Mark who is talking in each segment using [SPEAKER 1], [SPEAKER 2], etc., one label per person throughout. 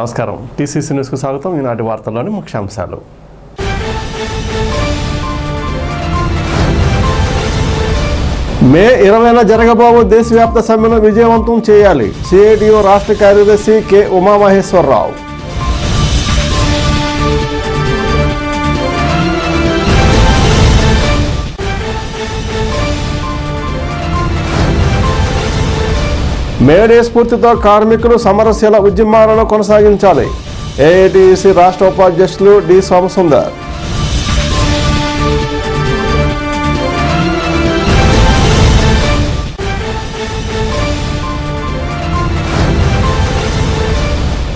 [SPEAKER 1] నమస్కారం. టీసీసీ న్యూస్కు స్వాగతం. ఈనాటి వార్తల్లోని ముఖ్యాంశాలు. మే 20న జరగబోవు దేశవ్యాప్త సమ్మెను విజయవంతం చేయాలి. సిఐటియు రాష్ట్ర కార్యదర్శి కె ఉమామహేశ్వరరావు. మేడే స్ఫూర్తితో కార్మికులు సమరశీల ఉద్యమాలను కొనసాగించాలి. ఏఐటియుసి రాష్ట్ర ఉపాధ్యక్షులు డి సోమసుందర్.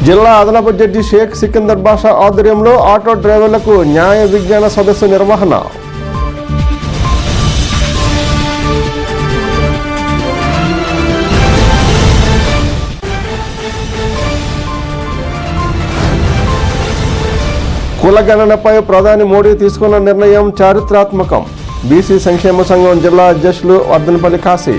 [SPEAKER 1] జిల్లా అదనపు జడ్జి షేక్ సికిందర్ బాషా ఆధ్వర్యంలో ఆటో డ్రైవర్లకు న్యాయ విజ్ఞాన సదస్సు నిర్వహణ. కులగణనపై ప్రధాని మోడీ తీసుకున్న నిర్ణయం చారిత్రాత్మకం. బీసీ సంక్షేమ సంఘం జిల్లా అధ్యక్షులు వర్ధనపల్లి కాశీ.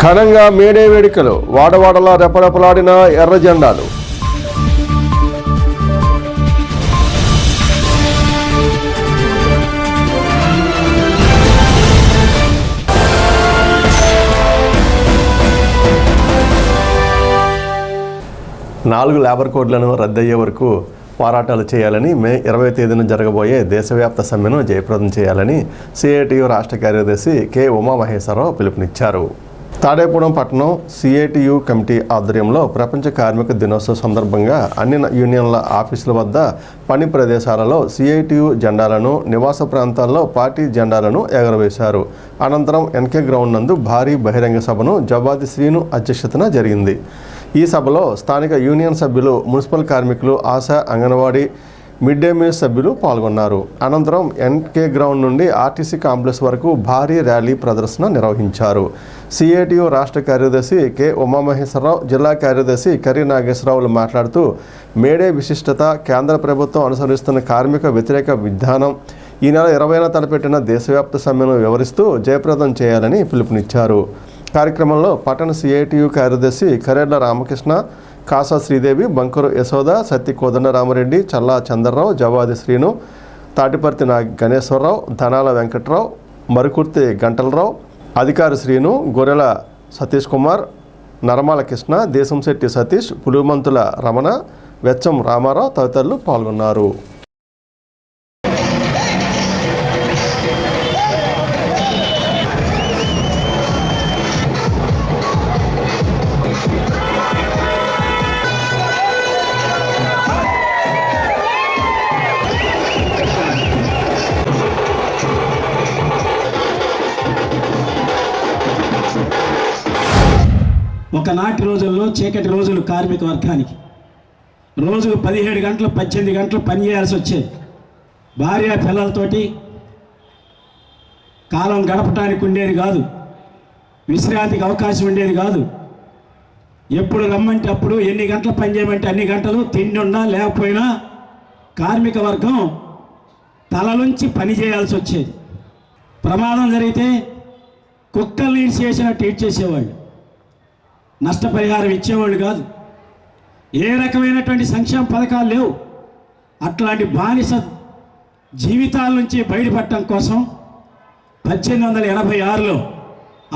[SPEAKER 1] ఘనంగా మేడే వేడుకలు. వాడవాడలా రెపరెపలాడిన ఎర్ర జెండాలు. నాలుగు లేబర్ కోడ్లను రద్దయ్యే వరకు పోరాటాలు చేయాలని, మే 20వ తేదీన జరగబోయే దేశవ్యాప్త సమ్మెను జయప్రదం చేయాలని సిఐటియు రాష్ట్ర కార్యదర్శి కె ఉమామహేశ్వరరావు పిలుపునిచ్చారు. తాడేపూడెం పట్టణం సిఐటియు కమిటీ ఆధ్వర్యంలో ప్రపంచ కార్మిక దినోత్సవం సందర్భంగా అన్ని యూనియన్ల ఆఫీసుల వద్ద, పని ప్రదేశాలలో సిఐటియు జెండాలను, నివాస ప్రాంతాల్లో పార్టీ జెండాలను ఎగరవేశారు. అనంతరం ఎన్కే గ్రౌండ్ నందు భారీ బహిరంగ సభను జవాది శ్రీను అధ్యక్షతన జరిగింది. ఈ సభలో స్థానిక యూనియన్ సభ్యులు, మున్సిపల్ కార్మికులు, ASHA, anganwadi, mid day meal సభ్యులు పాల్గొన్నారు. అనంతరం ఎన్కే గ్రౌండ్ నుండి ఆర్టీసీ కాంప్లెక్స్ వరకు భారీ ర్యాలీ ప్రదర్శన నిర్వహించారు. సిఐటియు రాష్ట్ర కార్యదర్శి కె ఉమామహేశ్వరరావు, జిల్లా కార్యదర్శి కర్రీ నాగేశ్వరరావులు మాట్లాడుతూ, మేడే విశిష్టత, కేంద్ర ప్రభుత్వం అనుసరిస్తున్న కార్మిక వ్యతిరేక విధానం, ఈ నెల 20న తలపెట్టిన దేశవ్యాప్త సమ్మెను వివరిస్తూ జయప్రదం చేయాలని పిలుపునిచ్చారు. కార్యక్రమంలో పట్టణ సిఐటియు కార్యదర్శి కరేళ్ల రామకృష్ణ, కాసా శ్రీదేవి, బంకరు యశోద, సత్తి కోదండరామరెడ్డి, చల్లా చంద్రరావు, జవాది శ్రీను, తాటిపర్తి గణేశ్వరరావు, ధనాల వెంకట్రావు, మరుకుర్తి గంటలరావు, అధికారి శ్రీను, గొర్రెల సతీష్ కుమార్, నరమాల కృష్ణ, దేశంశెట్టి సతీష్, పులుమంతుల రమణ, వెచ్చం రామారావు తదితరులు పాల్గొన్నారు.
[SPEAKER 2] ఒకనాటి రోజుల్లో చీకటి రోజులు కార్మిక వర్గానికి రోజుకు 17 గంటలు 18 గంటలు పనిచేయాల్సి వచ్చేది. భార్య పిల్లలతోటి కాలం గడపడానికి ఉండేది కాదు, విశ్రాంతికి అవకాశం ఉండేది కాదు. ఎప్పుడు రమ్మంటే అప్పుడు, ఎన్ని గంటలు పని చేయమంటే అన్ని గంటలు, తిండి ఉన్నా లేకపోయినా కార్మిక వర్గం తలలోంచి పని చేయాల్సి వచ్చేది. ప్రమాదం జరిగితే కుక్కల్ని చేసినట్టు ట్రీట్ చేసేవాళ్ళు, నష్టపరిహారం ఇచ్చేవాళ్ళు కాదు. ఏ రకమైనటువంటి సంక్షేమ పథకాలు లేవు. అట్లాంటి బానిస జీవితాల నుంచి బయటపడటం కోసం 1886లో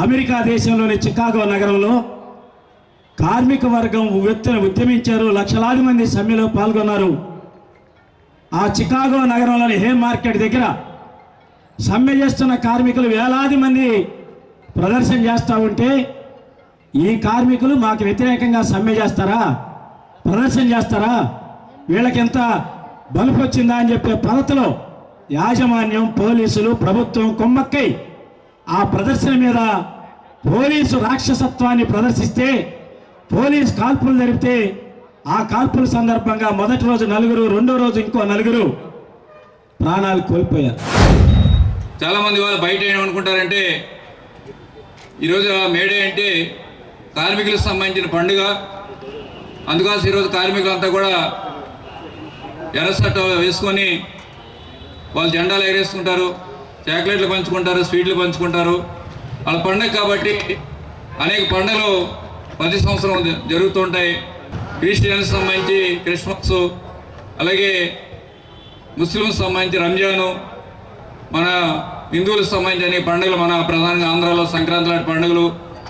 [SPEAKER 2] అమెరికా దేశంలోని చికాగో నగరంలో కార్మిక వర్గం ఉద్యమించారు. లక్షలాది మంది సమ్మెలో పాల్గొన్నారు. ఆ చికాగో నగరంలోని హే మార్కెట్ దగ్గర సమ్మె చేస్తున్న కార్మికులు వేలాది మంది ప్రదర్శన చేస్తూ ఉంటే, ఈ కార్మికులు మాకు వ్యతిరేకంగా సమ్మె చేస్తారా, ప్రదర్శన చేస్తారా, వీళ్ళకెంత బలుపు వచ్చిందా అని చెప్పే పద్ధతిలో యాజమాన్యం, పోలీసులు, ప్రభుత్వం కొమ్మక్కై ఆ ప్రదర్శన మీద పోలీసు రాక్షసత్వాన్ని ప్రదర్శిస్తే, పోలీసు కాల్పులు జరిపితే, ఆ కాల్పుల సందర్భంగా మొదటి రోజు 4, రెండో రోజు ఇంకో 4 ప్రాణాలు కోల్పోయారు.
[SPEAKER 3] చాలామంది వాళ్ళు బయట ఏమనుకుంటారంటే, ఈరోజు మేడే అంటే కార్మికులకు సంబంధించిన పండుగ, అందుకోసం ఈరోజు కార్మికులంతా కూడా ఎర్ర చట్టాలు వేసుకొని వాళ్ళు జెండాలు ఎగరేసుకుంటారు, చాక్లెట్లు పంచుకుంటారు, స్వీట్లు పంచుకుంటారు. వాళ్ళ పండుగ కాబట్టి అనేక పండుగలు ప్రతి సంవత్సరం జరుగుతుంటాయి. క్రిస్టియన్స్ సంబంధించి క్రిస్మస్, అలాగే ముస్లిమ్స్ సంబంధించి రంజాను, మన హిందువులకు సంబంధించి అనేక పండుగలు, మన ప్రధానంగా ఆంధ్రాలో సంక్రాంతి లాంటి పండుగలు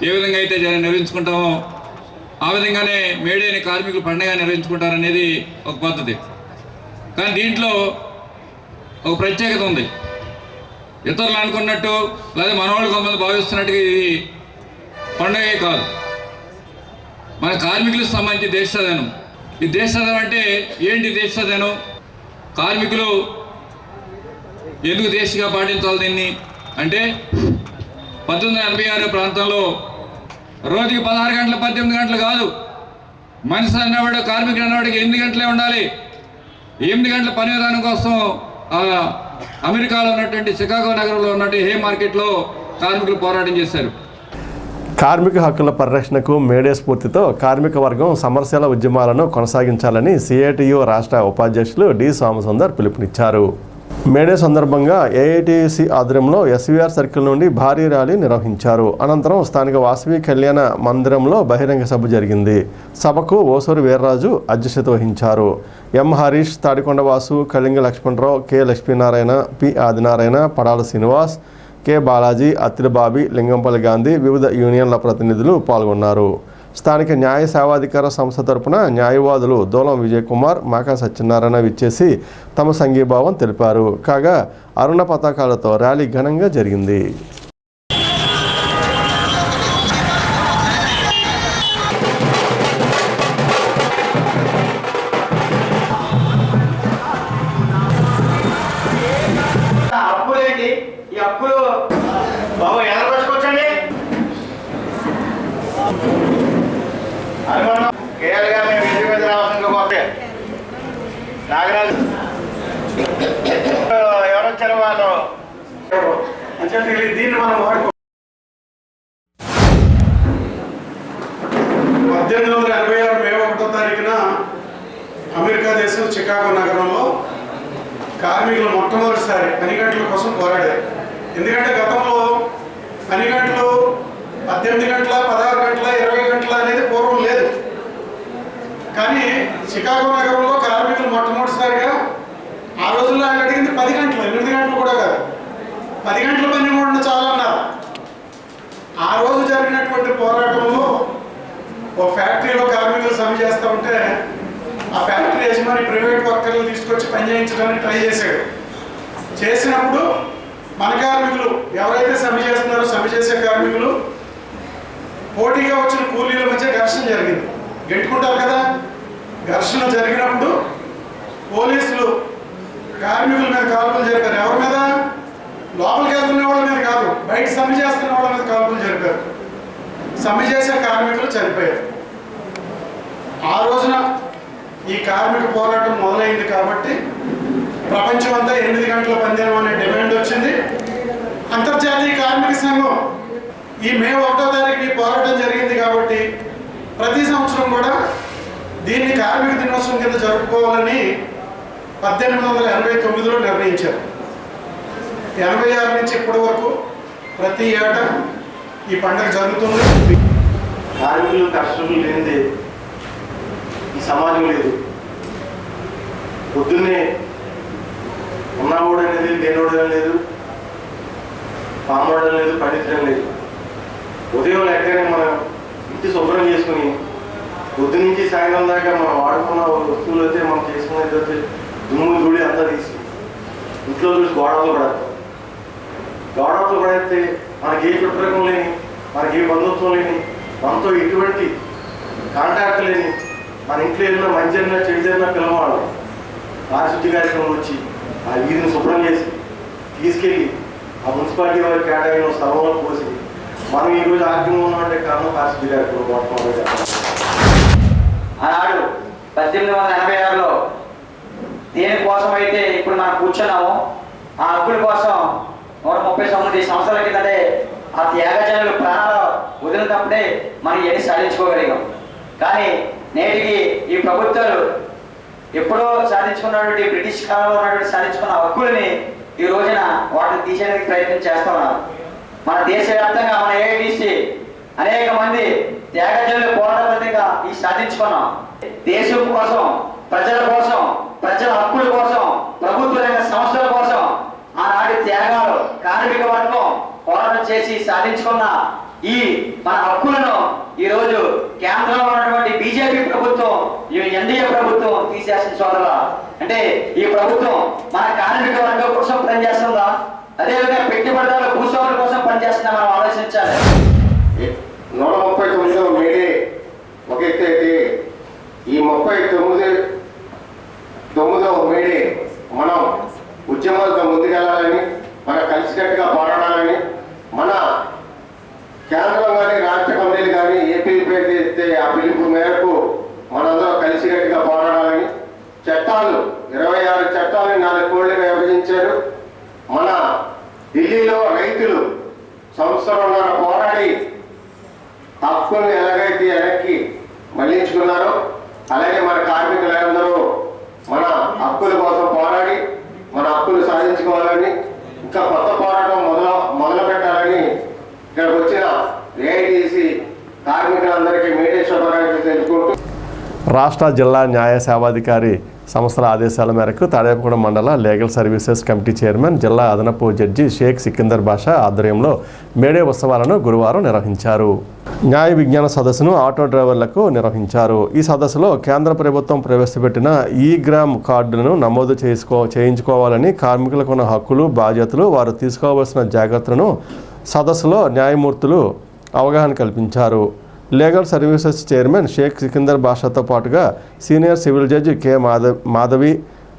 [SPEAKER 3] ఏ విధంగా అయితే నిర్వహించుకుంటామో ఆ విధంగానే మేడేని కార్మికులు పండుగ నిర్వహించుకుంటారనేది ఒక పద్ధతి. కానీ దీంట్లో ఒక ప్రత్యేకత ఉంది. ఇతరులు అనుకున్నట్టు లేదా మనవాళ్ళు కొంతమంది భావిస్తున్నట్టుగా ఇది పండుగే కాదు. మన కార్మికులకు సంబంధించి దేశదినం. ఈ దేశదినం అంటే ఏంటి? దేశదినం కార్మికులు ఎందుకు దేశంగా పాటించాలి దీన్ని అంటే 1986 ప్రాంతంలో రోజుకి 16 గంటలు 18 గంటలు కాదు, మనిషి అన్నవాడు కార్మికుడు అన్నవాడికి 8 గంటలే ఉండాలి. 8 గంటల పని విధానం కోసం అమెరికాలో ఉన్నటువంటి చికాగో నగరంలో ఉన్నటువంటి హే మార్కెట్లో కార్మికులు పోరాటం చేశారు.
[SPEAKER 1] కార్మిక హక్కుల పరిరక్షణకు మేడే స్ఫూర్తితో కార్మిక వర్గం సమరశీల ఉద్యమాలను కొనసాగించాలని సిఐటియు రాష్ట్ర ఉపాధ్యక్షులు డి సోమసుందర్ పిలుపునిచ్చారు. మేడే సందర్భంగా ఏఐటిసి ఆధ్వర్యంలో ఎస్వీఆర్ సర్కిల్ నుండి భారీ ర్యాలీ నిర్వహించారు. అనంతరం స్థానిక వాసవి కళ్యాణ మందిరంలో బహిరంగ సభ జరిగింది. సభకు ఓసూరు వీర్రాజు అధ్యక్షత వహించారు. M Harish, Tadikonda Vasu, Kalinga Lakshmanarao, K Lakshminarayana, P Adinarayana, Padala Srinivas, K Balaji, Attilibabi, Lingampalli Gandhi, వివిధ యూనియన్ల ప్రతినిధులు పాల్గొన్నారు. స్థానిక న్యాయ సేవాధికార సంస్థ తరపున న్యాయవాదులు దూలం విజయ్ కుమార్, మాకా సత్యనారాయణ విచ్చేసి తమ సంఘీభావం తెలిపారు. కాగా అరుణ పతాకాలతో ర్యాలీ ఘనంగా జరిగింది.
[SPEAKER 4] నాగరాజు ఎవరొచ్చారు వాళ్ళు దీన్ని మనం వాడుకో 1886 మే 1వ తారీఖున అమెరికా దేశం చికాగో నగరంలో కార్మికులు మొట్టమొదటిసారి పని గంటల కోసం పోరాడారు. ఎందుకంటే గతంలో పని గంటలు 18 గంటల, 16 గంటల, 20 గంటల అనేది పూర్వం లేదు. కానీ చికాగో నగరంలో కార్మికులు మొట్టమొదటిసారిగా ఆ రోజుల్లో ఆయన అడిగింది 10 గంటలు, 8 గంటలు కూడా కాదు, 10 గంటల పని కూడా చాలన్నారు. ఆ రోజు జరిగినటువంటి పోరాటంలో ఒక ఫ్యాక్టరీలో కార్మికులు సమ్మె చేస్తూ ఉంటే ఆ ఫ్యాక్టరీ యజమాని ప్రైవేట్ వర్కర్లు తీసుకొచ్చి పని చేయించడానికి ట్రై చేశాడు. చేసినప్పుడు మన కార్మికులు ఎవరైతే సమ్మె చేస్తున్నారో సమ్మె చేసే కార్మికులు పోటీగా వచ్చిన కూలీల మధ్య ఘర్షణ జరిగింది. గెట్టుకుంటారు కదా, ఘర్షణ జరిగినప్పుడు పోలీసులు కార్మికుల మీద కాల్పులు జరిపారు. ఎవరి మీద? లోపలికి వెళ్తున్న వాళ్ళ మీద కాదు, బయట సమ్మె చేస్తున్న వాళ్ళ మీద కాల్పులు జరిపారు. సమ్మె చేసే కార్మికులు చనిపోయారు. ఆ రోజున ఈ కార్మిక పోరాటం మొదలైంది కాబట్టి ప్రపంచం అంతా 8 గంటల పనిదినం అనే డిమాండ్ వచ్చింది. అంతర్జాతీయ కార్మిక సంఘం ఈ మే 1వ తారీఖు ఈ పోరాటం జరిగింది కాబట్టి ప్రతి సంవత్సరం కూడా దీన్ని కార్మిక దినోత్సవం కింద జరుపుకోవాలని 1889లో నిర్ణయించారు. 86 నుంచి ఇప్పటి వరకు ప్రతి ఏటా ఈ పండుగ జరుగుతుంది. కార్మికులు కష్టం లేనిది ఈ సమాజం లేదు. పొద్దున్నే ఉన్నవాడు అనేది లేనివాడు లేదు, పామోడడం లేదు, పండించడం లేదు. ఉదయం లెక్కనే మనం ఇంటి శుభ్రం చేసుకుని పొద్దు నుంచి సాయంత్రం దాకా మనం వాడుకున్న వస్తువులు అయితే మనం చేసుకునేది దుమ్ము ధూళి అంతా తీసి ఇంట్లో చూసి గోడవలు పడేస్తే మనకి ఏ చుట్టరకం లేని, మనకి ఏ బంధుత్వం లేని, మనతో ఎటువంటి కాంటాక్ట్ లేని మన ఇంట్లో ఏదైనా మంచి అయినా చెడు జరిగినా పిల్లవాళ్ళు పారిశుద్ధ్య కార్యక్రమం వచ్చి ఆ వీధిని శుభ్రం చేసి తీసుకెళ్ళి ఆ మున్సిపాలిటీ వారికి కేటాయిన స్థలంలో పోసి మనం ఈరోజు ఆరోగ్యంగా ఉన్నామంటే కారణం పారిశుద్ధ్య కార్యక్రమం మొట్టమొదటి.
[SPEAKER 5] ఆనాడు 1886లో దేనికోసం అయితే ఇప్పుడు మనం కూర్చున్నామో ఆ హక్కుల కోసం 139 సంవత్సరాల కిందటే ఆ త్యాగజనులు ప్రాణాలు వదిలినప్పుడే మనం ఎన్ని సాధించుకోగలిగాం. కానీ నేటికి ఈ ప్రభుత్వాలు ఎప్పుడో సాధించుకున్నటువంటి బ్రిటిష్ కాలంలో ఉన్నటువంటి సాధించుకున్న హక్కుల్ని ఈ రోజున వాటిని తీసేయడానికి ప్రయత్నం చేస్తున్నారు. మన దేశవ్యాప్తంగా మన ఏఐటీసీ అనేక మంది త్యాగజనులు పోరాట ఫలితంగా ఈ సాధించుకున్నాం. దేశం కోసం, ప్రజల కోసం, ప్రజల హక్కుల కోసం, ప్రభుత్వ రంగ సంస్థల కోసం ఆనాటి త్యాగాలు కార్మిక వర్గం పోరాటం చేసి సాధించుకున్న ఈ మన హక్కులను ఈ రోజు కేంద్రంలో ఉన్నటువంటి బీజేపీ ప్రభుత్వం, ఈ ఎన్డీఏ ప్రభుత్వం తీసేసిన సోదరులా. అంటే ఈ ప్రభుత్వం మన కార్మిక వర్గం కోసం పనిచేస్తుందా, అదేవిధంగా పెట్టుబడిదారుల భూస్వాముల కోసం పనిచేస్తుందా మనం ఆలోచించాలి.
[SPEAKER 6] 139వ మేడే ఒక ఎత్తు అయితే ఈ 39వ మేడే మనం ఉద్యమాలతో ముందుకెళ్ళాలని, మన కలిసికట్టుగా పోరాడాలని, మన కేంద్రం కానీ రాష్ట్ర కమిటీలు కానీ ఏ పిలుపు అయితే ఆ పిలుపు మేరకు మనందరం కలిసికట్టుగా పోరాడాలని, చట్టాలు 26 చట్టాలను 4 కోళ్లుగా విభజించారు. మన ఢిల్లీలో రైతులు సంవత్సరంన్నర పోరాడి హక్కుల్ని ఎలాగైతే వెనక్కి మళ్లించుకున్నారో అలాగే మన కార్మికులందరూ మన హక్కుల కోసం పోరాడి మన హక్కులు సాధించుకోవాలని, ఇంకా కొత్త పోరాటం మొదలు పెట్టాలని ఇక్కడికి వచ్చిన ఏఐటీసీ కార్మికులందరికీ మేడే శుభాకాంక్షలు తెలుపుకుంటూ
[SPEAKER 1] రాష్ట్ర జిల్లా న్యాయ సేవాధికారి సంస్థల ఆదేశాల మేరకు తాడేపగూడెం మండల లీగల్ సర్వీసెస్ కమిటీ చైర్మన్, జిల్లా అదనపు జడ్జి షేక్ సికిందర్ బాషా ఆధ్వర్యంలో మేడే ఉత్సవాలను గురువారం నిర్వహించారు. న్యాయ విజ్ఞాన సదస్సును ఆటో డ్రైవర్లకు నిర్వహించారు. ఈ సదస్సులో కేంద్ర ప్రభుత్వం ప్రవేశపెట్టిన ఈ-గ్రామ్ కార్డులను నమోదు చేయించుకోవాలని, కార్మికులకు ఉన్న హక్కులు, బాధ్యతలు, వారు తీసుకోవాల్సిన జాగ్రత్తలను సదస్సులో న్యాయమూర్తులు అవగాహన కల్పించారు. Legal services chairman Sheikh Sikandar బాషాతో పాటుగా senior civil judge K Madhavi,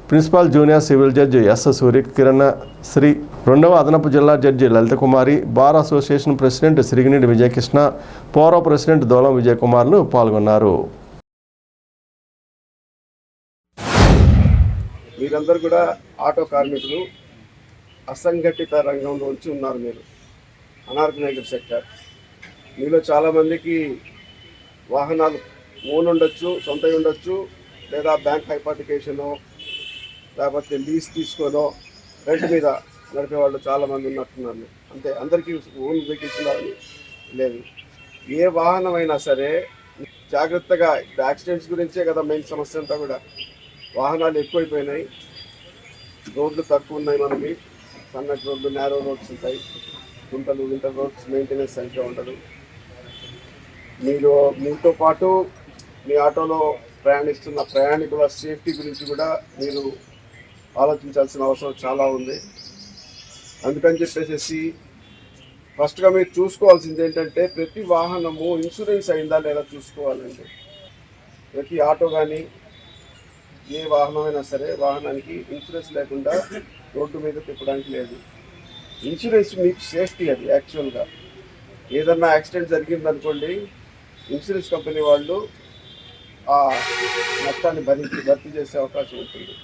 [SPEAKER 1] principal junior civil judge S Suryakiran Sri, 2వ అదనపు జిల్లా judge Lalitha Kumari, bar association president Sirigineni Vijayakrishna, పౌర ప్రెసిడెంట్ దోలం విజయకుమార్లు పాల్గొన్నారు.
[SPEAKER 7] మీరందరూ కూడా ఆటో కార్మికులు, అసంఘటిత రంగంలోంచి ఉన్నారు. మీరు అనార్గనైజ్డ్ సెక్టర్. మీలో చాలామందికి వాహనాలు ఓన్ ఉండొచ్చు, సొంతవి ఉండొచ్చు, లేదా బ్యాంక్ హైపాటికేషనో లేకపోతే లీజ్ తీసుకోనో రెంట్ మీద నడిపే వాళ్ళు చాలామంది ఉన్నట్టున్నారు. అంతే, అందరికీ ఓన్ వెహికల్స్ ఉండాలని లేదు. ఏ వాహనం అయినా సరే జాగ్రత్తగా, యాక్సిడెంట్స్ గురించే కదా మెయిన్ సమస్య అంతా కూడా. వాహనాలు ఎక్కువైపోయినాయి, రోడ్లు తక్కువ ఉన్నాయి, మనకి సన్నటి రోడ్లు, నేరో రోడ్స్ ఉంటాయి, వింటర్ రోడ్స్ మెయింటెనెన్స్ సరిగ్గా ఉండదు. మీతో పాటు మీ ఆటోలో ప్రయాణిస్తున్న ప్రయాణికుల సేఫ్టీ గురించి కూడా మీరు ఆలోచించాల్సిన అవసరం చాలా ఉంది. అందుకని చెప్పేసి ఫస్ట్గా మీరు చూసుకోవాల్సింది ఏంటంటే, ప్రతి వాహనము ఇన్సూరెన్స్ అయిందా లేదా చూసుకోవాలండి. ప్రతి ఆటో కానీ ఏ వాహనమైనా సరే వాహనానికి ఇన్సూరెన్స్ లేకుండా రోడ్డు మీద తిప్పడానికి లేదు. ఇన్సూరెన్స్ మీకు సేఫ్టీ, అది యాక్చువల్గా. ఏదన్నా యాక్సిడెంట్ జరిగిందనుకోండి, ఇన్సూరెన్స్ కంపెనీ వాళ్ళు ఆ నష్టాన్ని భర్తీ చేసే అవకాశం ఉంటుంది.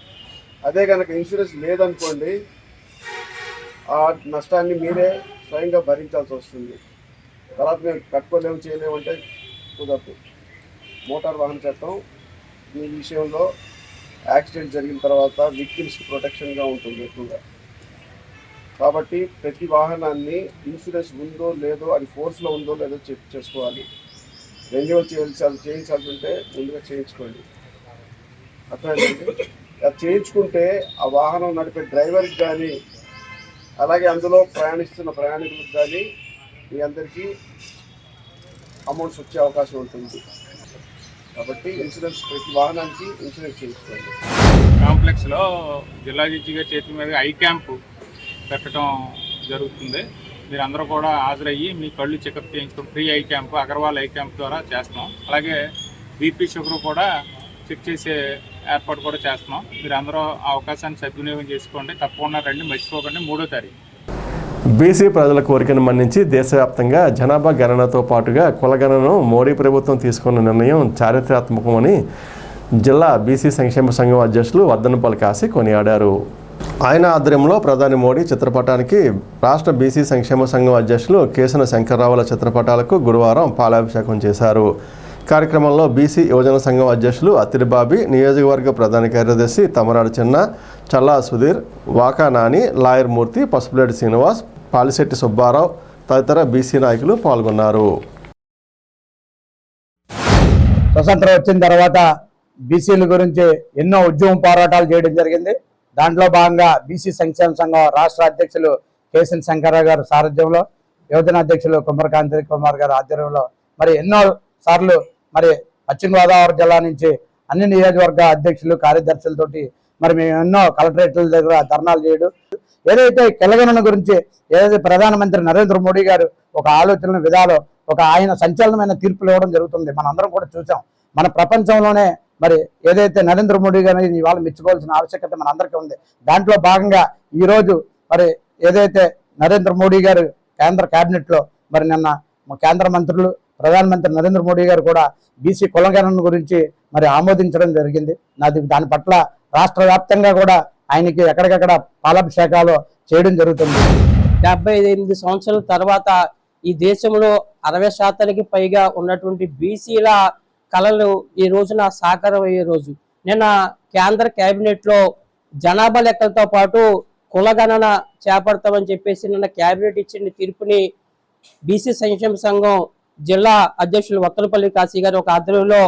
[SPEAKER 7] అదే కనుక ఇన్సూరెన్స్ లేదనుకోండి, ఆ నష్టాన్ని మీరే స్వయంగా భరించాల్సి వస్తుంది. తర్వాత మేము కట్టుకోలేము, చేయలేమంటే కుదరదు. మోటార్ వాహన చట్టం ఈ విషయంలో యాక్సిడెంట్ జరిగిన తర్వాత విక్టిమ్స్కి ప్రొటెక్షన్గా ఉంటుంది ఎక్కువగా. కాబట్టి ప్రతి వాహనాన్ని ఇన్సూరెన్స్ ఉందో లేదో, అది ఫోర్స్లో ఉందో లేదో చెక్ చేసుకోవాలి. రెన్యువల్ చేయించాల్సి ఉంటే ముందుగా చేయించుకోండి. అర్థమైందండి? అది చేయించుకుంటే ఆ వాహనం నడిపే డ్రైవర్కి కానీ, అలాగే అందులో ప్రయాణిస్తున్న ప్రయాణికులకు కానీ మీ అందరికీ అమౌంట్స్ వచ్చే అవకాశం ఉంటుంది. కాబట్టి ఇన్సూరెన్స్, ప్రతి వాహనానికి ఇన్సూరెన్స్ చేయించుకోండి.
[SPEAKER 8] కాంప్లెక్స్లో జిల్లా జడ్జి గారి చేతుల మీద ఐ క్యాంప్ పెట్టడం జరుగుతుంది. మీరు అందరూ కూడా హాజరయ్యి మీ కళ్ళు చెకప్ చేయించుకుని free I camp, Agarwal I camp ద్వారా చేస్తున్నాం. అలాగే బీపీ షుగర్ కూడా చెక్ చేసే ఏర్పాటు కూడా చేస్తున్నాం. మీరు అందరూ ఆ అవకాశాన్ని సద్వినియోగం చేసుకోండి. తప్పకుండా రండి, మర్చిపోకండి. 3వ తారీఖు
[SPEAKER 1] బీసీ ప్రజల కోరికను మన్నించి దేశవ్యాప్తంగా జనాభా గణనతో పాటుగా కులగణనను మోడీ ప్రభుత్వం తీసుకున్న నిర్ణయం చారిత్రాత్మకమని జిల్లా బీసీ సంక్షేమ సంఘం అధ్యక్షులు వర్ధనపల్లి కాశీ కొనియాడారు. ఆయన ఆధ్వర్యంలో ప్రధాని మోడీ చిత్రపటానికి రాష్ట్ర బీసీ సంక్షేమ సంఘం అధ్యక్షులు కేసన శంకర్రావుల చిత్రపటాలకు గురువారం పాలాభిషేకం చేశారు. కార్యక్రమంలో బీసీ యువజన సంఘం అధ్యక్షులు అత్తిరిబాబి, నియోజకవర్గ ప్రధాన కార్యదర్శి తమరాడు చిన్న, చల్లా సుధీర్, వాకా నాని, లాయర్ మూర్తి, పసుపులేటి శ్రీనివాస్, పాలిశెట్టి సుబ్బారావు తదితర బీసీ నాయకులు పాల్గొన్నారు.
[SPEAKER 9] స్వతంత్రం వచ్చిన తర్వాత బీసీల గురించి ఎన్నో ఉద్యమ పోరాటాలు చేయడం జరిగింది. దాంట్లో భాగంగా బీసీ సంక్షేమ సంఘం రాష్ట్ర అధ్యక్షులు కేసన్ శంకర్రావు గారు సారథ్యంలో, యువజన అధ్యక్షులు కుమ్మరకాంతి కుమార్ గారు ఆధ్వర్యంలో మరి ఎన్నో సార్లు మరి పశ్చిమ గోదావరి జిల్లా నుంచి అన్ని నియోజకవర్గ అధ్యక్షులు కార్యదర్శులతోటి మరి మేము ఎన్నో కలెక్టరేట్ల దగ్గర ధర్నాలు చేయడం, ఏదైతే కులగణన గురించి ఏదైతే ప్రధానమంత్రి నరేంద్ర మోడీ గారు ఒక ఆలోచన విధాలు ఒక ఆయన సంచలనమైన తీర్పులు ఇవ్వడం జరుగుతుంది. మనందరం కూడా చూసాం. మన ప్రపంచంలోనే మరి ఏదైతే నరేంద్ర మోడీ గారిని ఇవాళ మెచ్చుకోవాల్సిన ఆవశ్యకత మనందరికీ ఉంది. దాంట్లో భాగంగా ఈరోజు మరి ఏదైతే నరేంద్ర మోడీ గారు కేంద్ర క్యాబినెట్లో మరి నిన్న కేంద్ర మంత్రులు ప్రధానమంత్రి నరేంద్ర మోడీ గారు కూడా బీసీ కులగణన గురించి మరి ఆమోదించడం జరిగింది. దాని పట్ల రాష్ట్ర వ్యాప్తంగా కూడా ఆయనకి ఎక్కడికక్కడ పాలాభిషేకాలు చేయడం జరుగుతుంది.
[SPEAKER 10] 78 సంవత్సరాల తర్వాత ఈ దేశంలో 60% పైగా ఉన్నటువంటి బీసీల కళలు ఈ రోజున సాకారం అయ్యే రోజు. నిన్న కేంద్ర కేబినెట్ లో జనాభా లెక్కలతో పాటు కులగణన చేపడతామని చెప్పేసి నిన్న కేబినెట్ ఇచ్చిన తీర్పుని బీసీ సంక్షేమ సంఘం జిల్లా అధ్యక్షులు వత్తలపల్లి కాశీ గారు ఒక ఆధ్వర్యంలో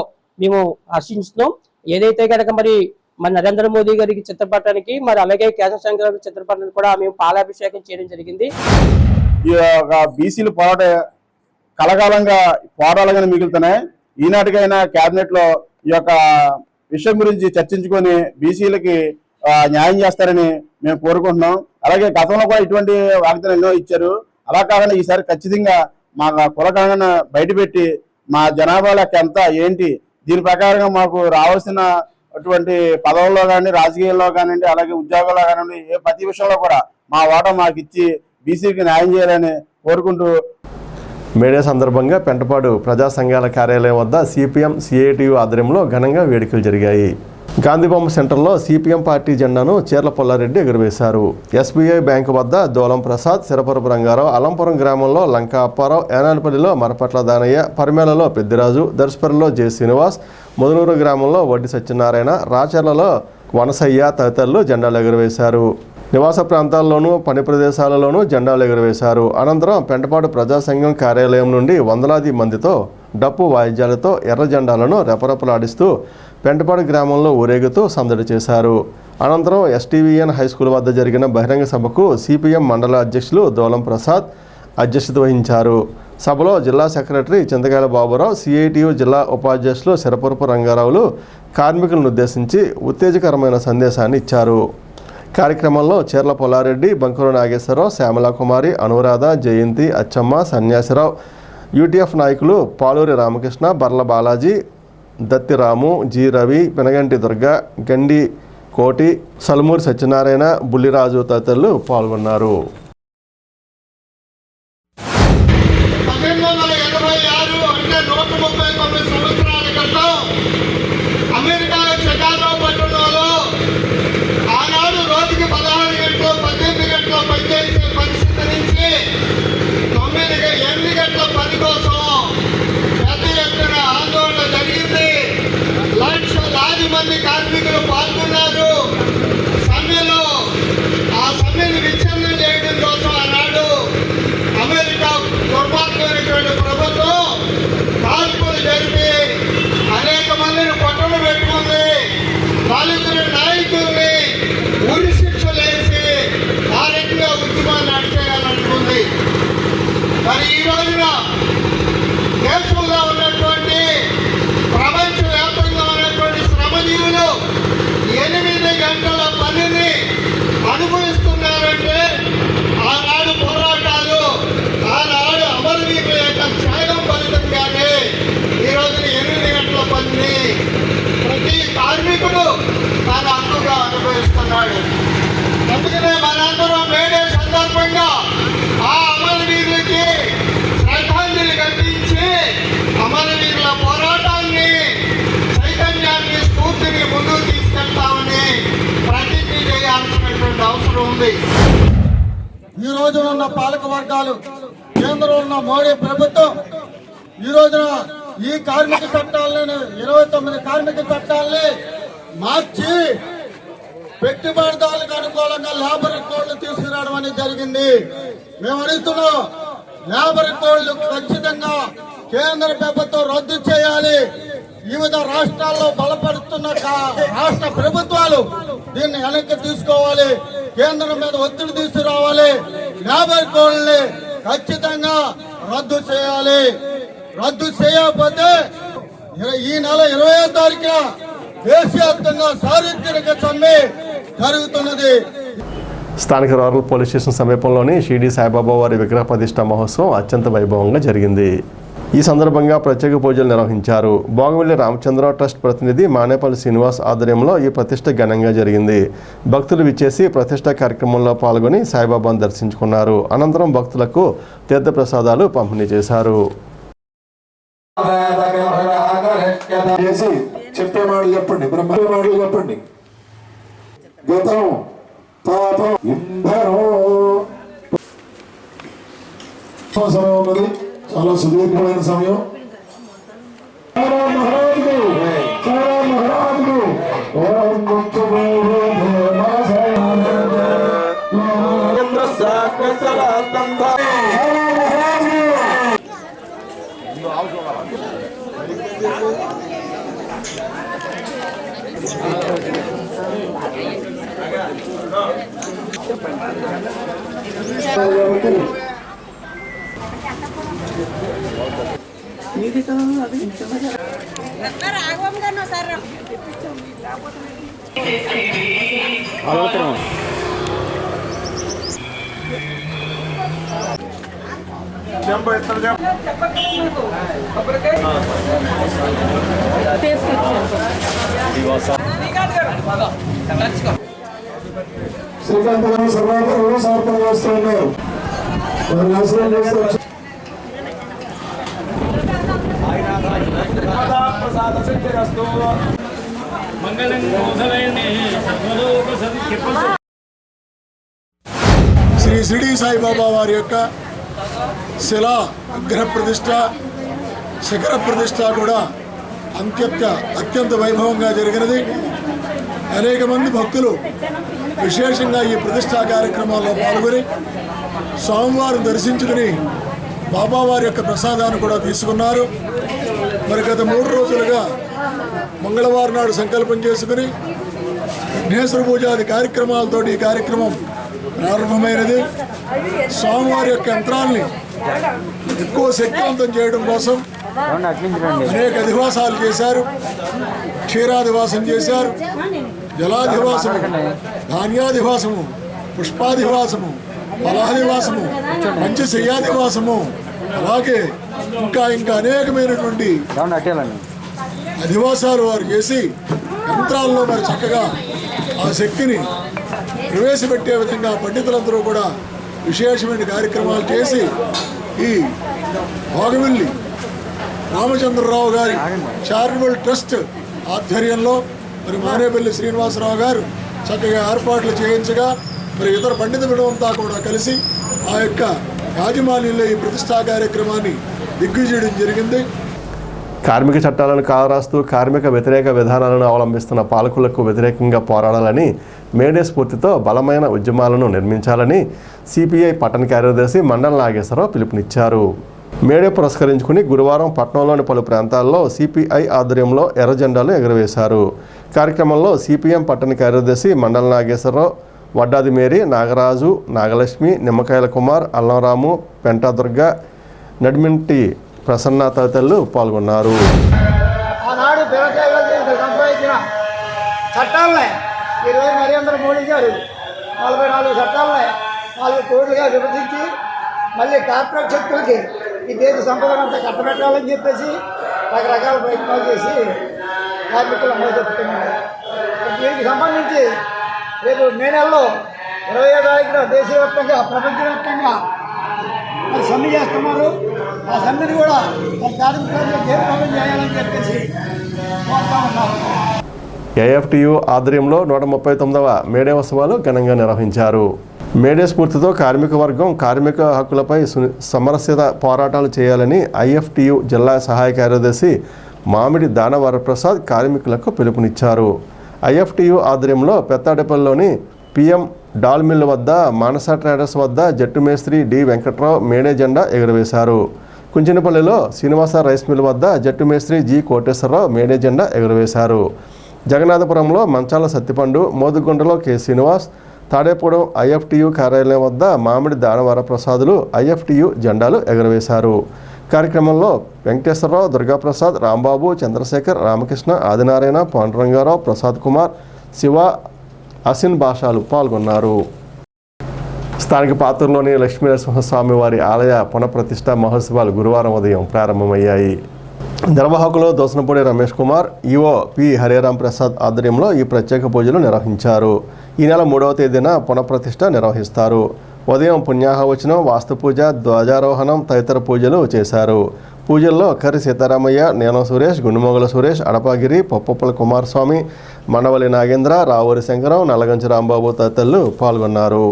[SPEAKER 10] మేము హర్షిస్తున్నాం. ఏదైతే కనుక మరి నరేంద్ర మోదీ గారికి చిత్రపటానికి మరి అలాగే కేశవ శంకర్ గారి చిత్రపటానికి కూడా మేము పాలాభిషేకం చేయడం జరిగింది.
[SPEAKER 9] ఈ యొక్క బీసీలు కలకాలంగా పోరాటాలుగానే మిగులుతున్నాయి. ఈనాటికైనా కేబినెట్ లో ఈ యొక్క విషయం గురించి చర్చించుకొని బీసీలకి న్యాయం చేస్తారని మేము కోరుకుంటున్నాం. అలాగే గతంలో కూడా ఇటువంటి వాగ్దానాలు ఎన్నో ఇచ్చారు. అలా కాకుండా ఈసారి ఖచ్చితంగా మా కులగణన బయటపెట్టి మా జనాభా లెక్క ఎంత ఏంటి దీని ప్రకారంగా మాకు రావాల్సిన అటువంటి పదవుల్లో కానీ రాజకీయాల్లో కానివ్వండి అలాగే ఉద్యోగాల్లో కానివ్వండి ప్రతి విషయంలో కూడా మా వాటా మాకు ఇచ్చి బీసీకి న్యాయం చేయాలని కోరుకుంటూ
[SPEAKER 1] మేడే సందర్భంగా పెంటపాడు ప్రజా సంఘాల కార్యాలయం వద్ద సిపిఎం సిఐటియు ఆధ్వర్యంలో ఘనంగా వేడుకలు జరిగాయి. గాంధీబొమ్మ సెంటర్లో సిపిఎం పార్టీ జెండాను చీర్ల పుల్లారెడ్డి ఎగురవేశారు. ఎస్బీఐ బ్యాంకు వద్ద దోలం ప్రసాద్, సిరపురపు రంగారావు, అలంపురం గ్రామంలో లంకా అప్పారావు, ఏనాడిపల్లిలో మరపట్ల దానయ్య, పరిమేలలో పెద్దిరాజు, దర్శపల్లిలో జె శ్రీనివాస్, ముదనూరు గ్రామంలో వడ్డి సత్యనారాయణ, రాచర్లలో వనసయ్య తదితరులు జెండాలు ఎగురవేశారు. నివాస ప్రాంతాల్లోనూ పని ప్రదేశాలలోనూ జెండాలు ఎగురవేశారు. అనంతరం పెంటపాడు ప్రజా సంఘం కార్యాలయం నుండి వందలాది మందితో డప్పు వాయిద్యాలతో ఎర్ర జెండాలను రెపరెపలాడిస్తూ పెంటపాడు గ్రామంలో ఊరేగుతూ సందడి చేశారు. అనంతరం ఎస్టీవీఎన్ హైస్కూల్ వద్ద జరిగిన బహిరంగ సభకు సిపిఎం మండల అధ్యక్షులు దోలం ప్రసాద్ అధ్యక్షత వహించారు. సభలో జిల్లా సెక్రటరీ చింతకాయల బాబురావు, సిఐటియు జిల్లా ఉపాధ్యక్షులు సిరపురపు రంగారావులు కార్మికులను ఉద్దేశించి ఉత్తేజకరమైన సందేశాన్ని ఇచ్చారు. కార్యక్రమంలో చీర్ల పుల్లారెడ్డి, బంకుల నాగేశ్వరరావు, శ్యామలాకుమారి, అనురాధ, జయంతి, అచ్చమ్మ, సన్యాసిరావు, యూటీఎఫ్ నాయకులు పాలూరి రామకృష్ణ, బర్ల బాలాజీ, దత్తిరాము, జి రవి, పినగంటి దుర్గ, గండి కోటి, సలుమూరి సత్యనారాయణ, బుల్లిరాజు తదితరులు పాల్గొన్నారు.
[SPEAKER 6] 1886 అంటే 139 సంవత్సరాల క్రితం అమెరికా చికాగో పట్టణంలో ఆనాడు రోజుకి 16 గంటలు 18 గంటలు పనిచేసే పరిస్థితి నుంచి 8 గంటల పని కోసం పెద్ద ఎత్తున ఆందోళన జరిగింది. లక్షలాది మంది కార్మికులు పాల్గొన్నారు సమ్మెలో. ఆ సమ్మెను విచ్ఛిన్నం చేయడం కోసం ఆనాడు అమెరికా దుర్మార్గమైనటువంటి ప్రభుత్వం కాల్పులు జరిపి అనేక మందిని పట్టులు పెట్టుకుంది. దళితుల నాయకుల్ని ఉరి శిక్షలేసి ఆ రకంగా ఉద్యమాన్ని నడిచేయాలనుకుంది. మరి ఈ రోజున దేశంలో ఉన్నటువంటి ప్రపంచవ్యాప్తంగా ఉన్నటువంటి శ్రమజీవులు 8 గంటల పనిని అనుభవిస్తున్నారంటే ఆనాడు పోరాటాలు, ఆనాడు అమరవీరుల యొక్క త్యాగం ఫలితంగానే ఈ రోజున 8 గంటల పనిని ప్రతి కార్మికుడు తన హక్కుగా అనుభవిస్తున్నాడు. అందుకనే మనందరం మేడే సందర్భంగా ఆ అమరవీరులకి శ్రద్ధాంజలి కల్పించి అమరవీరుల పోరాటాన్ని, చైతన్యాన్ని, స్ఫూర్తిని ముందుకు తీసుకెళ్తామని ప్రతిజ్ఞ చేయాల్సినటువంటి అవసరం ఉంది.
[SPEAKER 11] ఈ రోజున ఉన్న పాలక వర్గాలు, కేంద్రంలో ఉన్న మోడీ ప్రభుత్వం ఈ రోజున ఈ కార్మిక చట్టాలను 29 కార్మిక చట్టాలని మార్చి పెట్టుబడిదారులకు అనుకూలంగా లేబర్ కోడ్లు తీసుకురావడం అనేది జరిగింది. మేము అడుగుతున్నాం, లేబర్ కోడ్లు ఖచ్చితంగా కేంద్ర ప్రభుత్వం రద్దు చేయాలి. వివిధ రాష్ట్రాల్లో బలపడుతున్న రాష్ట్ర ప్రభుత్వాలు దీన్ని వెనక్కి తీసుకోవాలి. కేంద్రం మీద ఒత్తిడి తీసుకురావాలి. లేబర్ కోడ్ని ఖచ్చితంగా రద్దు చేయాలి. రద్దు చేయకపోతే ఈ నెల 20వ తారీఖున దేశవ్యాప్తంగా సార్వత్రిక సమ్మె జరుగుతున్నది.
[SPEAKER 1] స్థానిక రూరల్ పోలీస్ స్టేషన్ సమీపంలోని షిరిడి సాయిబాబా వారి విగ్రహ ప్రతిష్ఠ మహోత్సవం అత్యంత వైభవంగా జరిగింది. ఈ సందర్భంగా ప్రత్యేక పూజలు నిర్వహించారు. బోగమిల్లి రామచంద్ర ట్రస్ట్ ప్రతినిధి మానేపల్లి శ్రీనివాస్ ఆధ్వర్యంలో ఈ ప్రతిష్ఠ ఘనంగా జరిగింది. భక్తులు విచ్చేసి ప్రతిష్ఠ కార్యక్రమంలో పాల్గొని సాయిబాబాను దర్శించుకున్నారు. అనంతరం భక్తులకు తీర్థప్రసాదాలు పంపిణీ చేశారు.
[SPEAKER 6] చెప్పే మాటలు చెప్పండి, బ్రహ్మ మాటలు చెప్పండి. గతం పాపం సమయం ఉన్నది, చాలా సుదీర్ఘమైన సమయం. శ్రీకాంత్ గారు సర్వాధికారులు సమర్పణ చేస్తూ ఉన్నారు. వారిని ఆశ్రయం చేస్తారు. శ్రీ షిరిడి సాయిబాబా వారి యొక్క శిలా విగ్రహ ప్రతిష్ట, శిఖర ప్రతిష్ట కూడా అత్యంత వైభవంగా జరిగినది. అనేక మంది భక్తులు విశేషంగా ఈ ప్రతిష్టా కార్యక్రమాల్లో పాల్గొని స్వామివారిని దర్శించుకుని బాబావారి యొక్క ప్రసాదాన్ని కూడా తీసుకున్నారు. మరి గత 3 రోజులుగా మంగళవారం నాడు సంకల్పం చేసుకుని విఘ్నేశ్వర పూజాది కార్యక్రమాలతో ఈ కార్యక్రమం ప్రారంభమైనది. స్వామివారి యొక్క యంత్రాల్ని ఎక్కువ శక్తివంతం చేయడం కోసం అనేక అధివాసాలు చేశారు. క్షీరాధివాసం చేశారు, జలాధివాసము, ధాన్యాధివాసము, పుష్పాధివాసము, ఫలాధివాసము, పంచశయ్యాధివాసము, అలాగే ఇంకా అనేకమైనటువంటి అధివాసాలు వారు చేసి యంత్రాల్లో మరి చక్కగా ఆ శక్తిని ప్రవేశపెట్టే విధంగా పండితులందరూ కూడా విశేషమైన కార్యక్రమాలు చేసి ఈ బోగమిల్లి రామచంద్రరావు గారి చారిటబుల్ ట్రస్ట్ ఆధ్వర్యంలో మరి మానేపల్లి శ్రీనివాసరావు గారు చక్కగా ఏర్పాట్లు చేయించగా మరి ఇతర పండిత బృందంతా కూడా కలిసి ఆ యొక్క యాజమాన్యంలో ఈ ప్రతిష్టా కార్యక్రమాన్ని దిగ్విజయం జరిగింది.
[SPEAKER 1] కార్మిక చట్టాలను కాలరాస్తూ కార్మిక వ్యతిరేక విధానాలను అవలంబిస్తున్న పాలకులకు వ్యతిరేకంగా పోరాడాలని మేడే స్ఫూర్తితో బలమైన ఉద్యమాలను నిర్మించాలని సిపిఐ పట్టణ కార్యదర్శి మండల నాగేశ్వరరావు పిలుపునిచ్చారు. మేడే పురస్కరించుకుని గురువారం పట్టణంలోని పలు ప్రాంతాల్లో సిపిఐ ఆధ్వర్యంలో ఎర్ర జెండాలు ఎగురవేశారు. కార్యక్రమంలో సిపిఎం పట్టణ కార్యదర్శి మండల నాగేశ్వరరావు, వడ్డాది మేరీ, నాగరాజు, నాగలక్ష్మి, నిమ్మకాయల కుమార్, అల్లంరాము, పెంటాదుర్గ, నడిమింటి ప్రసన్న తదితరులు పాల్గొన్నారు.
[SPEAKER 12] ఆనాడు సంపాదించిన చట్టాలనే ఈరోజు నరేంద్ర మోడీ గారు 44 చట్టాలనే 4 కోట్లుగా విభజించి మళ్ళీ కార్పొరేట్ శక్తులకి ఈ దేశ సంపదనంతా కట్టబెట్టాలని చెప్పేసి రకరకాల ప్రయత్నాలు చేసి కార్మికులు అమలు చెప్తున్నారు. దీనికి సంబంధించి రేపు మే నెలలో 20వ తారీఖున దేశవ్యాప్తంగా ప్రపంచవ్యాప్తంగా మరి సమ్మె చేస్తున్నారు. ఆ సమ్మెను కూడా మరి కార్మికులను జయప్రదం చేయాలని చెప్పేసి కోరుతా ఉన్నారు.
[SPEAKER 1] ఏఎఫ్టియు ఆధ్వర్యంలో 139వ మేడే ఉత్సవాలు ఘనంగా నిర్వహించారు. మేడే స్ఫూర్తితో కార్మిక వర్గం కార్మిక హక్కులపై సమరస్యత పోరాటాలు చేయాలని ఐఎఫ్టియు జిల్లా సహాయ కార్యదర్శి మామిడి దానవరప్రసాద్ కార్మికులకు పిలుపునిచ్చారు. ఐఎఫ్టియు ఆధ్వర్యంలో పెత్తాడపల్లిలోని పిఎం డాల్ మిల్ వద్ద మానస ట్రేడర్స్ వద్ద జట్టు మేస్త్రి డి వెంకట్రావు మేడే జెండా ఎగురవేశారు. కుంచినపల్లిలో శ్రీనివాస రైస్ మిల్ వద్ద జట్టు మేస్త్రి జి కోటేశ్వరరావు మేడే జెండా ఎగురవేశారు. జగన్నాథపురంలో మంచాల సత్తిపండు, మోదుగుండలో కె శ్రీనివాస్, తాడేపూడెం ఐఎఫ్టియు కార్యాలయం వద్ద మామిడి దానవరప్రసాదులు ఐఎఫ్టియు జెండాలు ఎగురవేశారు. కార్యక్రమంలో వెంకటేశ్వరరావు, దుర్గాప్రసాద్, రాంబాబు, చంద్రశేఖర్, రామకృష్ణ, ఆదినారాయణ, పాండురంగారావు, ప్రసాద్ కుమార్, శివ, అసిన్ భాషాలు పాల్గొన్నారు. స్థానిక పాతూరులోని లక్ష్మీనరసింహస్వామి వారి ఆలయ పునఃప్రతిష్ఠ మహోత్సవాలు గురువారం ఉదయం ప్రారంభమయ్యాయి. నిర్వాహకులు దోసనపూడి రమేష్ కుమార్, ఈఓ పి హరేరాం ప్రసాద్ ఆధ్వర్యంలో ఈ ప్రత్యేక పూజలు నిర్వహించారు. ఈ నెల 3వ తేదీన పునఃప్రతిష్ఠ నిర్వహిస్తారు. ఉదయం పుణ్యాహవచనం, వాస్తుపూజ, ధ్వజారోహణం తదితర పూజలు చేశారు. పూజల్లో కర్రి సీతారామయ్య, నీలం సురేష్, గుండుమొగల సురేష్, అడపాగిరి, పొప్పల కుమారస్వామి, మండవల్లి నాగేంద్ర, రావూరి శంకరం, నల్లగంచి రాంబాబు తదితరులు పాల్గొన్నారు.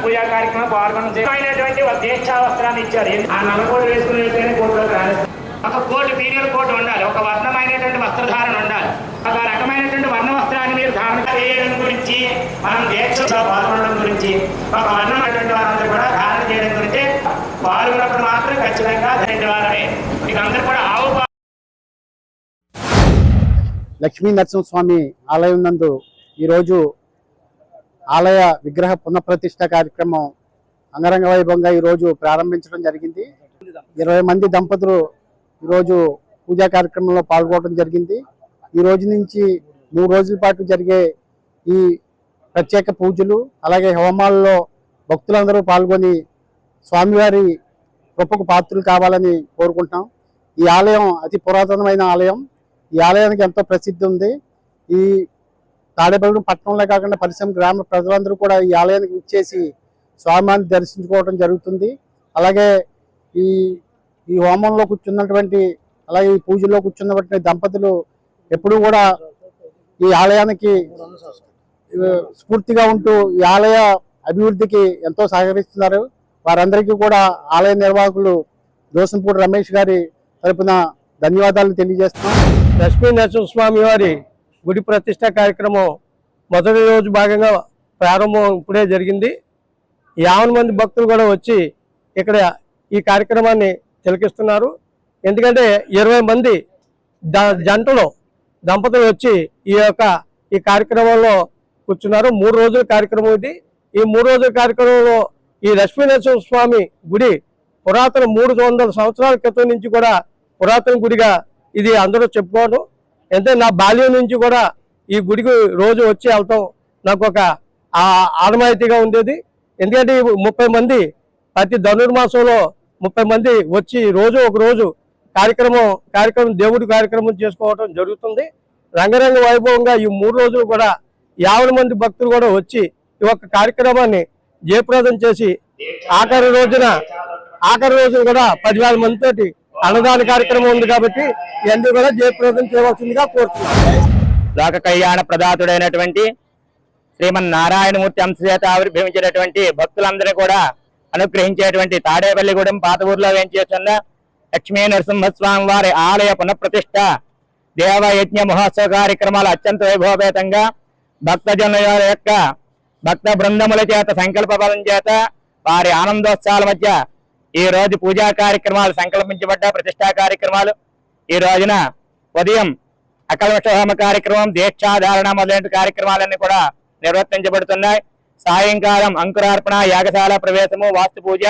[SPEAKER 13] పూజా కార్యక్రమం పాల్గొనటువంటి దీక్షావస్త్రాన్ని ఇచ్చారు. ఆ నల్లకోటు వేసుకుని కోర్టులోకి రాలేదు. ఒక కోటు పీరియల్ కోట్ ఉండాలి, ఒక వర్ణమైనటువంటి వస్త్రధారణ ఉండాలి. ఒక రకమైనటువంటి వర్ణ వస్త్రాన్ని మీరు ధారణ చేయడం గురించి, మనం దీక్షలో పాల్గొనడం గురించి, ఒక వర్ణమైనటువంటి వారందరూ కూడా ధారణ చేయడం గురించి పాల్గొన్నప్పుడు మాత్రం ఖచ్చితంగా ధరించే వారమే. మీకు అందరూ కూడా ఆవు
[SPEAKER 9] లక్ష్మీ నరసింహస్వామి ఆలయం నందు ఈరోజు ఆలయ విగ్రహ పునఃప్రతిష్ఠ కార్యక్రమం అంగరంగ వైభవంగా ఈరోజు ప్రారంభించడం జరిగింది. 20 మంది దంపతులు ఈరోజు పూజా కార్యక్రమంలో పాల్గొనడం జరిగింది. ఈ రోజు నుంచి 3 రోజుల పాటు జరిగే ఈ ప్రత్యేక పూజలు అలాగే హోమాల్లో భక్తులందరూ పాల్గొని స్వామివారి కృపకు పాత్రలు కావాలని కోరుకుంటాం. ఈ ఆలయం అతి పురాతనమైన ఆలయం. ఈ ఆలయానికి ఎంతో ప్రసిద్ధి ఉంది. ఈ తాడేపల్లి పట్టణంలో కాకుండా పరిశ్రమ గ్రామ ప్రజలందరూ కూడా ఈ ఆలయానికి విచ్చేసి స్వామివారిని దర్శించుకోవడం జరుగుతుంది. అలాగే ఈ హోమంలో కూర్చున్నటువంటి అలాగే ఈ పూజలో కూర్చున్నటువంటి దంపతులు ఎప్పుడూ కూడా ఈ ఆలయానికి స్ఫూర్తిగా ఉంటూ ఈ ఆలయ అభివృద్ధికి ఎంతో సహకరిస్తున్నారు. వారందరికీ కూడా ఆలయ నిర్వాహకులు దోసంపూడి రమేష్ గారి తరపున ధన్యవాదాలు తెలియజేస్తున్నాం.
[SPEAKER 10] లక్ష్మీ నరసింహస్వామి వారి గుడి ప్రతిష్ట కార్యక్రమం మొదటి రోజు భాగంగా ప్రారంభం ఇప్పుడే జరిగింది. 50 మంది భక్తులు కూడా వచ్చి ఇక్కడ ఈ కార్యక్రమాన్ని తిలకిస్తున్నారు. ఎందుకంటే 20 మంది జంటలో దంపతులు వచ్చి ఈ కార్యక్రమంలో కూర్చున్నారు. 3 రోజుల కార్యక్రమం ఇది. ఈ 3 రోజుల కార్యక్రమంలో ఈ లక్ష్మీ నరసింహస్వామి గుడి పురాతన 300 సంవత్సరాల క్రితం నుంచి కూడా పురాతన గుడిగా ఇది అందరూ చెప్పుకోవడం. అంటే నా బాల్యం నుంచి కూడా ఈ గుడికి రోజు వచ్చి వెళ్తాం నాకు ఒక ఆనవాయితీగా ఉండేది. ఎందుకంటే 30 మంది ప్రతి ధనుర్మాసంలో 30 మంది వచ్చి రోజు ఒక రోజు కార్యక్రమం దేవుడి కార్యక్రమం చేసుకోవడం జరుగుతుంది. రంగరంగ వైభవంగా ఈ 3 రోజులు కూడా 50 మంది భక్తులు కూడా వచ్చి ఈ యొక్క కార్యక్రమాన్ని జయప్రదం చేసి ఆఖరి రోజున కూడా 10,000 మందితోటి అన్నదాన కార్యక్రమం ఉంది కాబట్టి ఇవన్నీ కూడా జయప్రదం చేయవలసిందిగా కోరుతున్నాను.
[SPEAKER 5] లోక కళ్యాణ ప్రదాతుడైనటువంటి శ్రీమన్నారాయణమూర్తి అంశచేత ఆవిర్భవించినటువంటి భక్తులందరినీ కూడా అనుగ్రహించేటువంటి తాడేపల్లిగూడెం పాత ఊర్లో వేయించేస్తున్న లక్ష్మీ నరసింహస్వామి వారి ఆలయ పునఃప్రతిష్ఠ దేవయజ్ఞ మహోత్సవ కార్యక్రమాలు అత్యంత వైభవపేతంగా భక్తజనుల యొక్క భక్త బృందముల చేత సంకల్ప బలం చేత వారి ఆనందోత్సవాల మధ్య ఈ రోజు పూజా కార్యక్రమాలు సంకల్పించబడ్డ ప్రతిష్టా కార్యక్రమాలు ఈ రోజున ఉదయం అకల్మష హోమ కార్యక్రమం, దీక్షాధారణ మొదలైన కార్యక్రమాలన్నీ కూడా నిర్వర్తించబడుతున్నాయి. సాయంకాలం అంకురార్పణ, యాగశాల ప్రవేశము, వాస్తు పూజ,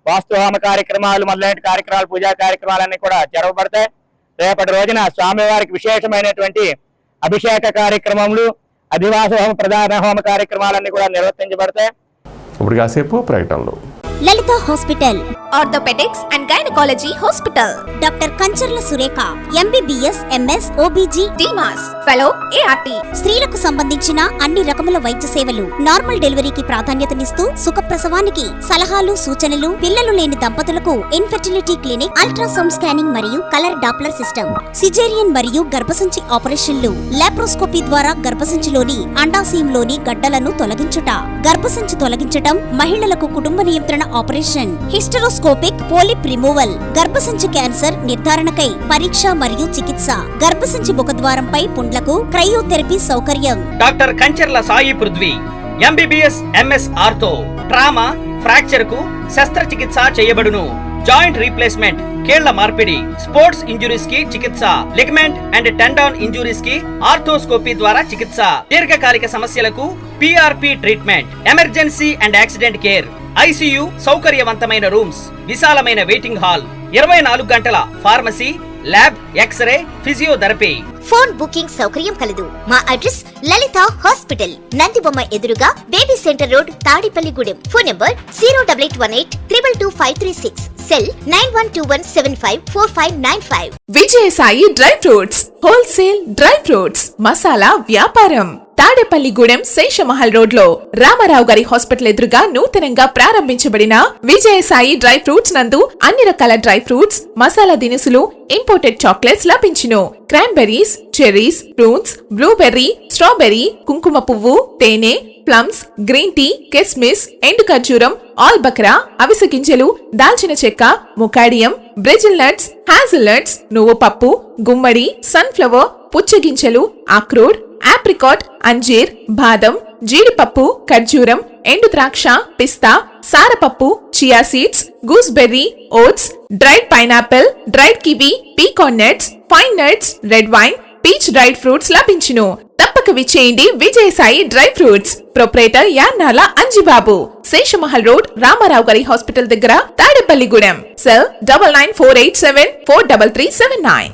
[SPEAKER 5] వాస్తు హోమ కార్యక్రమాలు మొదలైన కార్యక్రమాలు పూజా కార్యక్రమాలన్నీ కూడా జరగబడతాయి. రేపటి రోజున స్వామివారికి విశేషమైనటువంటి అభిషేక కార్యక్రమములు, అధివాస హోమ, ప్రధాన హోమ కార్యక్రమాలన్నీ కూడా నిర్వర్తించబడతాయి.
[SPEAKER 1] ఇప్పుడు కాసేపు ప్రకటనలు.
[SPEAKER 14] Lalitha hospital, orthopaedics and gynaecology hospital. Doctor Kancharla Surekha, MBBS, MS, OBG, DMAS, fellow, ART fertility, స్త్రీలకు సంబంధించిన అన్ని రకముల వైద్య సేవలు, నార్మల్ డెలివరీకి ప్రాధాన్యతనిస్తూ సుఖప్రసవానికి సలహాలు సూచనలు, పిల్లలు లేని దంపతులకు ఇన్ఫెర్టిలిటీ క్లినిక్, అల్ట్రాసౌండ్ స్కానింగ్ మరియు కలర్ డాప్లర్ సిస్టమ్, సిజేరియన్ మరియు గర్భసంచి ఆపరేషన్లు, లాప్రోస్కోపీ ద్వారా గర్భసంచిలోని అండాశయంలోని గడ్డలను తొలగించుట, గర్భసంచి తొలగించటం, మహిళలకు కుటుంబ నియంత్రణ ఆపరేషన్, హిస్టరోస్కోపిక్ పోలిప్ రిమూవల్, గర్భసంచి క్యాన్సర్ నిర్ధారణకై పరీక్ష మరియు చికిత్స, గర్భసంచి ముఖద్వారంపై పుండ్లకు క్రయోథెరపీ సౌకర్యం.
[SPEAKER 15] Doctor Kancharla Sai Prithvi, MBBS MS ortho, trauma, fracture కు శస్త్రచికిత్స చేయబడును. జాయింట్ రీప్లేస్మెంట్, కీళ్ల మార్పిడి, స్పోర్ట్స్ ఇంజురీస్ కి చికిత్స, లిగమెంట్ అండ్ టెండాన్ ఇంజురీస్ కి ఆర్థోస్కోపీ ద్వారా చికిత్స, దీర్ఘకాలిక సమస్యలకు PRP treatment, emergency and accident care, ICU సౌకర్యవంతమైన రూమ్స్, విశాలమైన వెయిటింగ్ హాల్, 24 గంటల pharmacy, lab, X-ray, physiotherapy.
[SPEAKER 14] Phone booking సౌకర్యం కలదు. మా అడ్రస్ లలిత హాస్పిటల్, నందిబొమ్మ ఎదురుగా, baby centre road, Tadepalligudem. Phone number 08818222536, cell 9121754595.
[SPEAKER 16] Vijayasai dry fruits, wholesale dry fruits masala వ్యాపారం. తాడేపల్లిగూడెం శేషమహల్ రోడ్ లో రామారావు గారి హాస్పిటల్ ఎదురుగా నూతనంగా ప్రారంభించబడిన విజయసాయి డ్రై ఫ్రూట్స్ నందు అన్ని రకాల డ్రై ఫ్రూట్స్, మసాలా దినుసులు, ఇంపోర్టెడ్ చాక్లెట్స్ లభించును. Cranberries, cherries, fruits, blueberry, strawberry, కుంకుమ పువ్వు, తేనె, ప్లమ్స్, గ్రీన్ టీ, కిస్మిస్, ఎండు ఖర్జూరం, ఆల్ బక్రా, అవిసె గింజలు, దాల్చిన చెక్క, ముకాడియం, బ్రెజిల్ నట్స్, హ్యాజిల్ నట్స్, నువ్వు పప్పు, గుమ్మడి, సన్ఫ్లవర్, పుచ్చగింజలు, అక్రోడ్, ఆప్రికాట్, అంజీర్, బాదం, జీడిపప్పు, ఖర్జూరం, ఎండు ద్రాక్ష, పిస్తా, సారపప్పు, chia seeds, gooseberry, oats, dried pineapple, dried kiwi, pecan nuts, pine nuts, red wine, peach dried fruits లభించును. తప్పక విచ్చేయండి Vijayasai dry fruits. Proprietor Yannala Anjibabu, Seshamahal road, Ramarao గారి హాస్పిటల్ దగ్గర, తాడేపల్లిగూడెం. సెల్ 9948743379.